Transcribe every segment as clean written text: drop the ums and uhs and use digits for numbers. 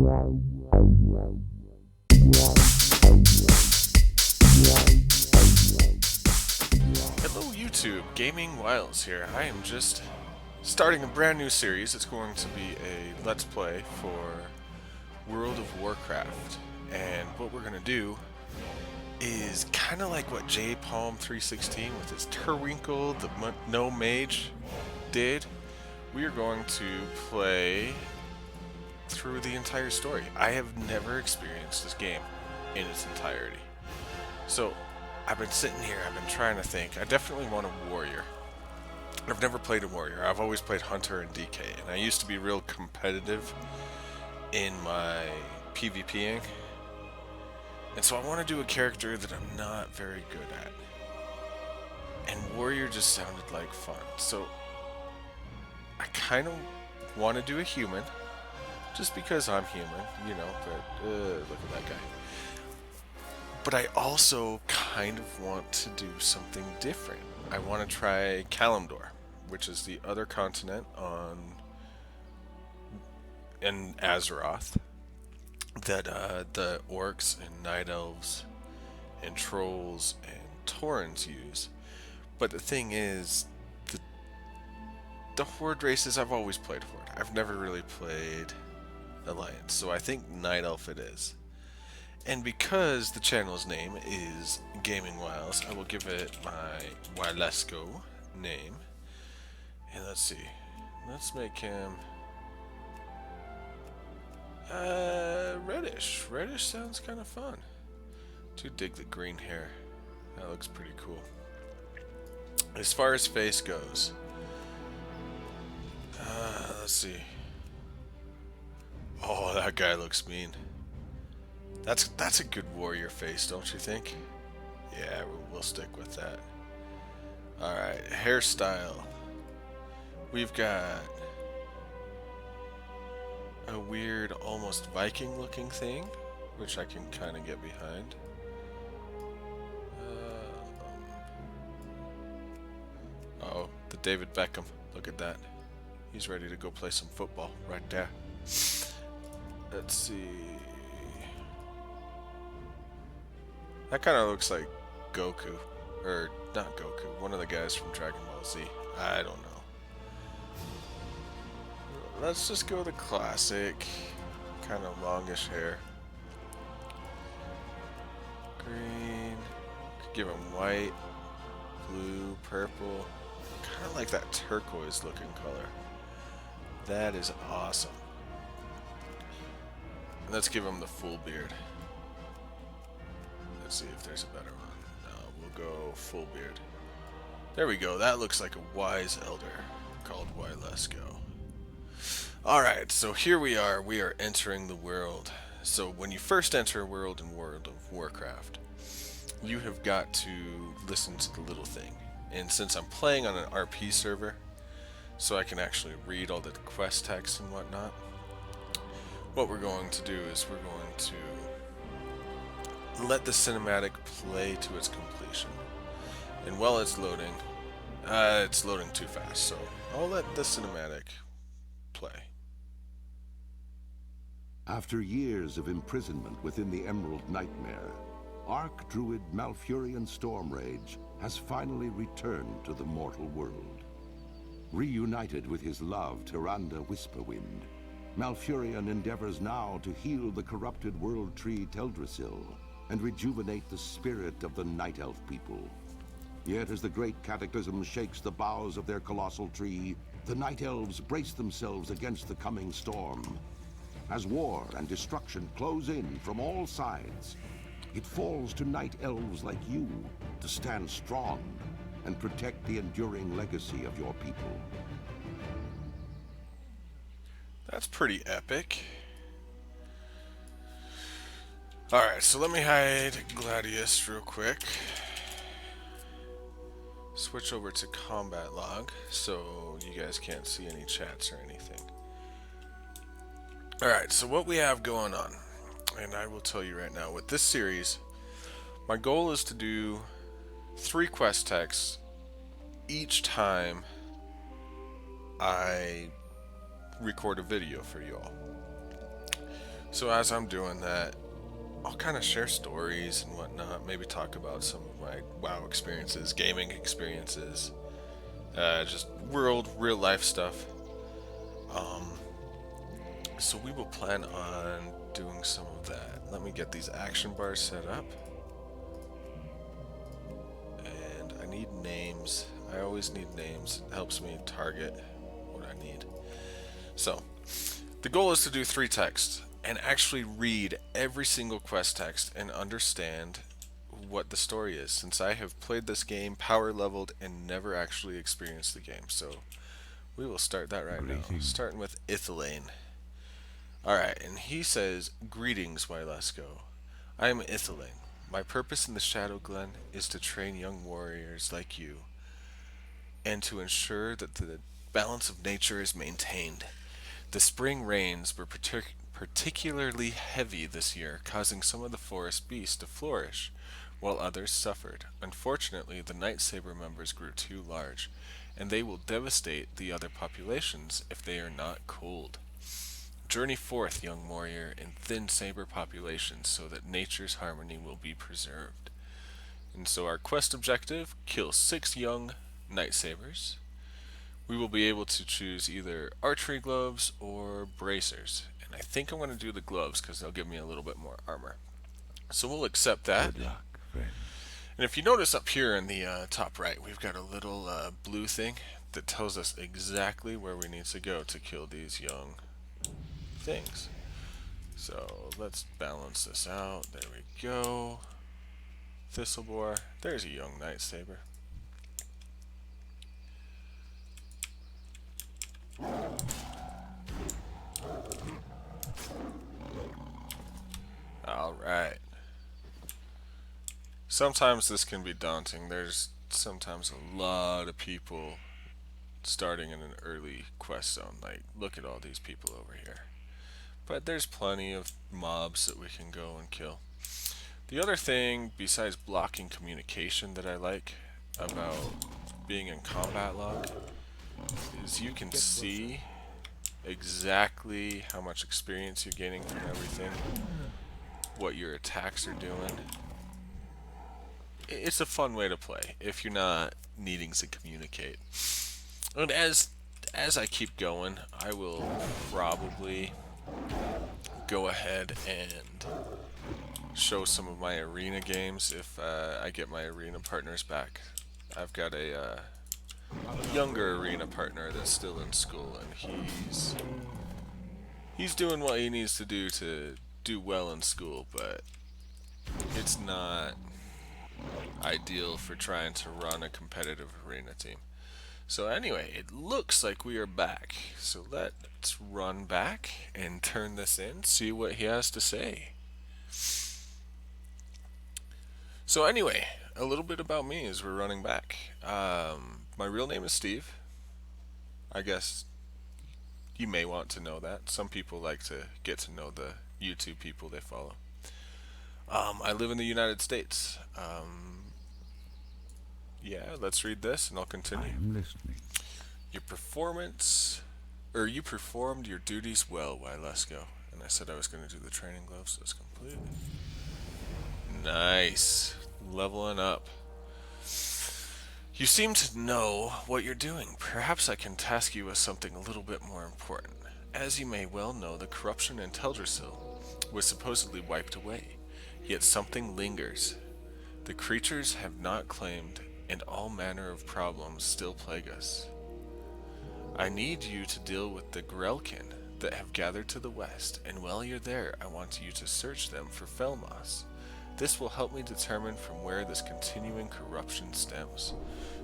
Hello YouTube, Gaming Wiles here. I am just starting a brand new series. It's going to be a Let's Play for World of Warcraft. And what we're going to do is kind of like what J Palm 316 with his Terwinkle, the No Mage, did. We are going to play through the entire story. I have never experienced this game in its entirety. So I've been sitting here, I've been trying to think. I definitely want a warrior. I've never played a warrior. I've always played hunter and DK, and I used to be real competitive in my PvPing. And so I want to do a character that I'm not very good at. And warrior just sounded like fun. So I kind of want to do a human, just because I'm human, you know, but look at that guy. But I also kind of want to do something different. I want to try Kalimdor, which is the other continent in Azeroth that the orcs and night elves and trolls and taurens use. But the thing is, the Horde races, I've always played Horde. I've never really played Alliance, so I think Night Elf it is. And because the channel's name is Gaming Wiles, I will give it my Wilesco name. And let's see. Let's make him reddish. Reddish sounds kind of fun. Do dig the green hair. That looks pretty cool. As far as face goes, let's see. Oh, that guy looks mean. That's a good warrior face, don't you think? Yeah, we'll stick with that. Alright, hairstyle. We've got a weird, almost Viking looking thing, which I can kind of get behind. Uh-oh, the David Beckham. Look at that. He's ready to go play some football right there. Let's see. That kind of looks like Goku. Or, not Goku, one of the guys from Dragon Ball Z. I don't know. Let's just go the classic, kind of longish hair. Green. Could give him white, blue, purple. Kind of like that turquoise looking color. That is awesome. Let's give him the full beard. Let's see if there's a better one. No, we'll go full beard. There we go. That looks like a wise elder called Wilesco. Alright, so here we are. We are entering the world. So when you first enter a world in World of Warcraft, you have got to listen to the little thing. And since I'm playing on an RP server, so I can actually read all the quest text and whatnot, what we're going to do is we're going to let the cinematic play to its completion. And while it's loading too fast, so I'll let the cinematic play. After years of imprisonment within the Emerald Nightmare, Archdruid Malfurion Stormrage has finally returned to the mortal world. Reunited with his love, Tyrande Whisperwind, Malfurion endeavors now to heal the corrupted world tree Teldrassil and rejuvenate the spirit of the Night Elf people. Yet as the great cataclysm shakes the boughs of their colossal tree, the Night Elves brace themselves against the coming storm. As war and destruction close in from all sides, it falls to Night Elves like you to stand strong and protect the enduring legacy of your people. That's pretty epic. Alright, so let me hide Gladius real quick. Switch over to combat log so you guys can't see any chats or anything. Alright, so what we have going on, and I will tell you right now, with this series, my goal is to do 3 quest texts each time I record a video for you all. So as I'm doing that, I'll kind of share stories and whatnot. Maybe talk about some of my WoW experiences, gaming experiences, just real life stuff. Um, so we will plan on doing some of that. Let me get these action bars set up. And I need names. I always need names. It helps me target what I need. So, the goal is to do 3 texts and actually read every single quest text and understand what the story is, since I have played this game, power leveled, and never actually experienced the game. So we will start that right now. Starting with Ithilane. Alright, and he says, "Greetings, Wylesko. I am Ithilane. My purpose in the Shadow Glen is to train young warriors like you, and to ensure that the balance of nature is maintained. The spring rains were particularly heavy this year, causing some of the forest beasts to flourish, while others suffered. Unfortunately, the Night Saber members grew too large, and they will devastate the other populations if they are not culled. Journey forth, young warrior, in thin saber populations so that nature's harmony will be preserved." And so our quest objective, kill 6 young Night Sabers. We will be able to choose either archery gloves or bracers. And I think I'm going to do the gloves because they'll give me a little bit more armor. So we'll accept that. Good luck, friend. And if you notice up here in the top right, we've got a little blue thing that tells us exactly where we need to go to kill these young things. So let's balance this out. There we go. Thistlebore. There's a young Night Saber. Alright. Sometimes this can be daunting. There's sometimes a lot of people starting in an early quest zone. Like, look at all these people over here. But there's plenty of mobs that we can go and kill. The other thing, besides blocking communication, that I like about being in combat log is you can see exactly how much experience you're gaining from everything, what your attacks are doing. It's a fun way to play if you're not needing to communicate. And as I keep going, I will probably go ahead and show some of my arena games if I get my arena partners back. I've got a younger arena partner that's still in school, and he's doing what he needs to do well in school, but it's not ideal for trying to run a competitive arena team. So anyway, it looks like we are back. So let's run back and turn this in, see what he has to say. So anyway, a little bit about me as we're running back. My real name is Steve. I guess you may want to know that. Some people like to get to know the YouTube people they follow. I live in the United States. Yeah, let's read this and I'll continue. I am listening. You performed your duties well, Wylesko. And I said I was going to do the training gloves, so it's complete. Nice. Leveling up. You seem to know what you're doing. Perhaps I can task you with something a little bit more important. As you may well know, the corruption in Teldrassil was supposedly wiped away. Yet something lingers. The creatures have not claimed, and all manner of problems still plague us. I need you to deal with the Grelkin that have gathered to the west, and while you're there, I want you to search them for Felmoss. This will help me determine from where this continuing corruption stems.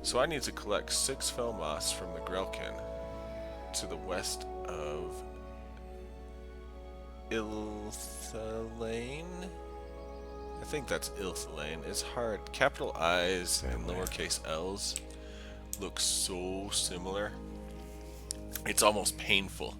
So I need to collect 6 Felmoss from the Grelkin to the west of Ilthalane? I think that's Ilthalane. It's hard. Capital I's and lowercase L's look so similar. It's almost painful.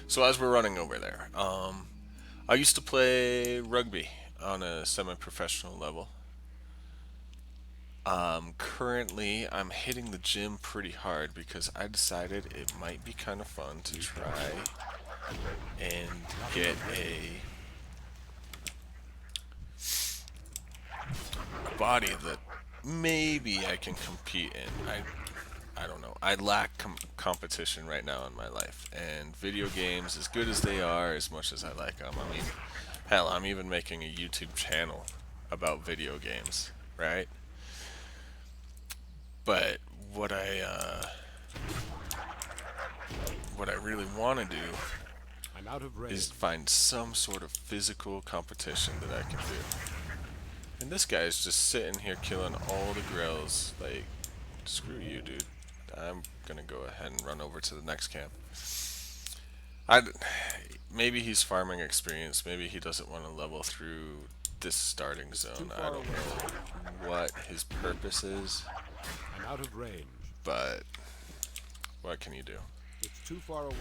So as we're running over there, I used to play rugby on a semi-professional level. Currently, I'm hitting the gym pretty hard because I decided it might be kind of fun to try and get a body that maybe I can compete in. I don't know. I lack competition right now in my life, and video games, as good as they are, as much as I like them, I mean, hell, I'm even making a YouTube channel about video games, right? But what I really want to do I'm out of range. is find some sort of physical competition that I can do. And this guy's just sitting here killing all the grills. Like, screw you, dude. I'm gonna go ahead and run over to the next camp. Maybe he's farming experience. Maybe he doesn't want to level through this starting zone. I don't know what his purpose is, I'm out of range. but what can you do? It's too far away.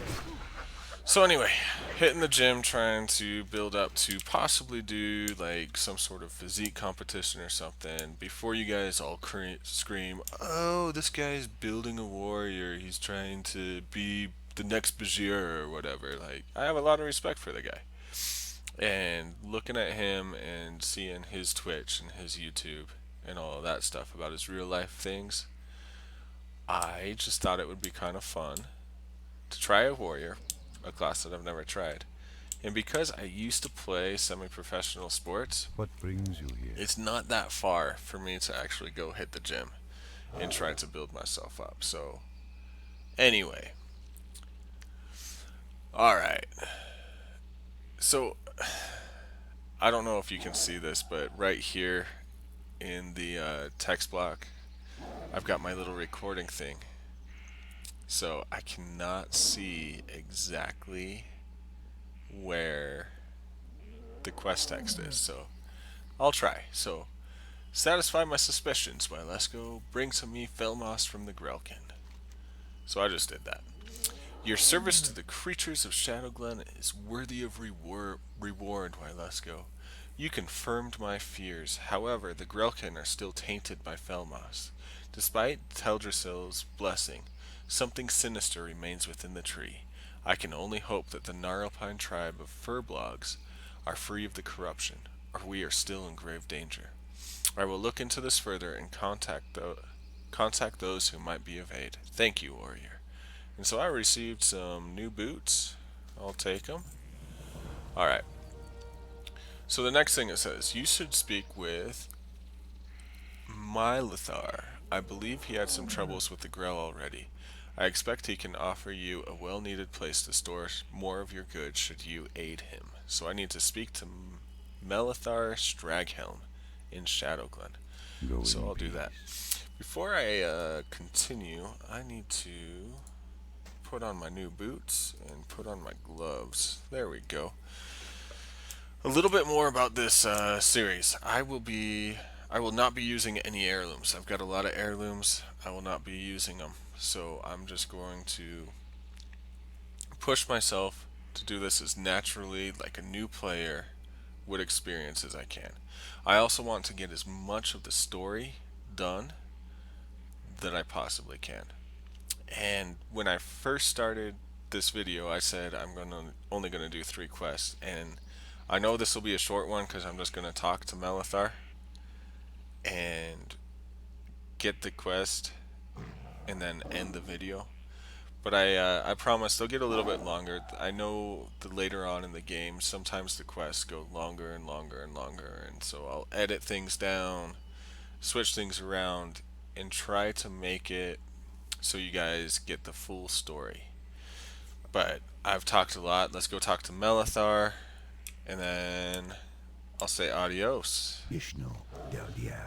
So anyway, hitting the gym, trying to build up to possibly do like some sort of physique competition or something before you guys all scream, oh, this guy's building a warrior, he's trying to be the next Bajir or whatever. Like, I have a lot of respect for the guy. And looking at him and seeing his Twitch and his YouTube and all of that stuff about his real life things, I just thought it would be kind of fun to try a warrior, a class that I've never tried. And because I used to play semi-professional sports, What brings you here? it's not that far for me to actually go hit the gym and try to build myself up. So, anyway. Alright. So, I don't know if you can see this, but right here in the text block, I've got my little recording thing. So I cannot see exactly where the quest text is, so I'll try. So, satisfy my suspicions by Lesko, bring to me Felmos from the Grelkin. So I just did that. Your service to the creatures of Shadowglen is worthy of reward, Wylesko. You confirmed my fears. However, the Grelkin are still tainted by Felmos. Despite Teldrassil's blessing, something sinister remains within the tree. I can only hope that the Gnarlpine tribe of Furblogs are free of the corruption, or we are still in grave danger. I will look into this further and contact those who might be of aid. Thank you, warrior. And so I received some new boots. I'll take them. Alright. So the next thing it says, you should speak with Mylithar. I believe he had some troubles with the Grell already. I expect he can offer you a well-needed place to store more of your goods should you aid him. So I need to speak to Melithar Straghelm in Shadowglen. So I'll do that. Before I continue, I need to put on my new boots and put on my gloves. There we go. A little bit more about this series. I will not be using any heirlooms. I've got a lot of heirlooms. I will not be using them. So I'm just going to push myself to do this as naturally, like a new player would experience as I can. I also want to get as much of the story done that I possibly can. And when I first started this video, I said I'm only going to do 3 quests. And I know this will be a short one because I'm just going to talk to Melithar and get the quest and then end the video. But I promise they'll get a little bit longer. I know that later on in the game, sometimes the quests go longer and longer and longer, and so I'll edit things down, switch things around, and try to make it so you guys get the full story. But I've talked a lot. Let's go talk to Melithar, and then I'll say adios.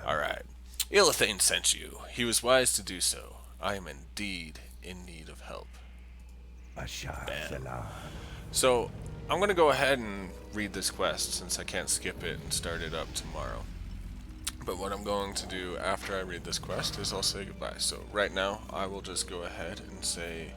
Alright. Illithane sent you. He was wise to do so. I am indeed in need of help. Bam. So, I'm going to go ahead and read this quest since I can't skip it and start it up tomorrow. But what I'm going to do after I read this quest is I'll say goodbye. So right now, I will just go ahead and say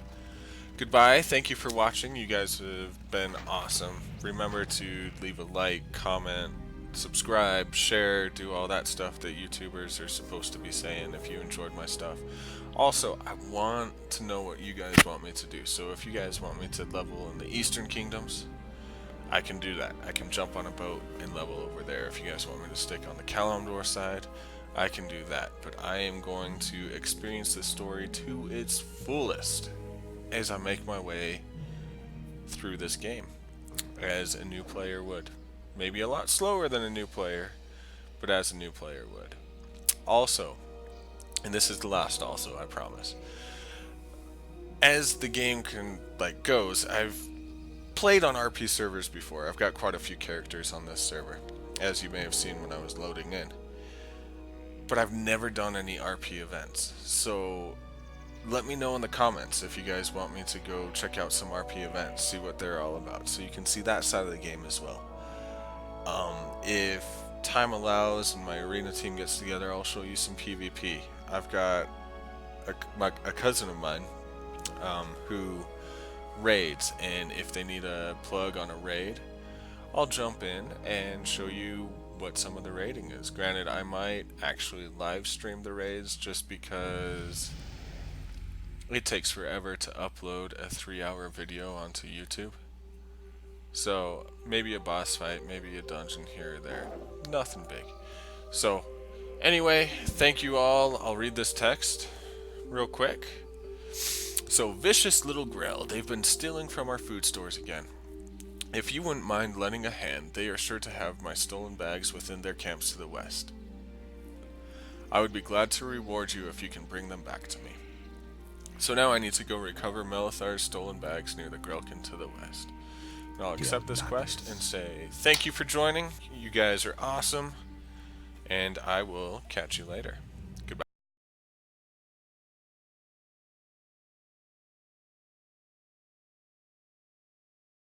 goodbye. Thank you for watching. You guys have been awesome. Remember to leave a like, comment, subscribe, share, do all that stuff that YouTubers are supposed to be saying if you enjoyed my stuff. Also, I want to know what you guys want me to do. So if you guys want me to level in the Eastern Kingdoms, I can do that. I can jump on a boat and level over there. If you guys want me to stick on the Kalimdor side, I can do that. But I am going to experience this story to its fullest as I make my way through this game, as a new player would. Maybe a lot slower than a new player, but as a new player would. Also, and this is the last also, I promise. As the game goes, I've played on RP servers before. I've got quite a few characters on this server, as you may have seen when I was loading in. But I've never done any RP events. So let me know in the comments if you guys want me to go check out some RP events, see what they're all about, so you can see that side of the game as well. If time allows and my arena team gets together, I'll show you some PvP. I've got a cousin of mine who raids, and if they need a plug on a raid, I'll jump in and show you what some of the raiding is. Granted, I might actually live stream the raids just because it takes forever to upload a 3-hour video onto YouTube. So maybe a boss fight, maybe a dungeon here or there. Nothing big. So anyway, thank you all. I'll read this text real quick. So, vicious little Grell, they've been stealing from our food stores again. If you wouldn't mind lending a hand, they are sure to have my stolen bags within their camps to the west. I would be glad to reward you if you can bring them back to me. So now I need to go recover Melithar's stolen bags near the Grelkin to the west. And I'll accept this quest and say thank you for joining. You guys are awesome, and I will catch you later.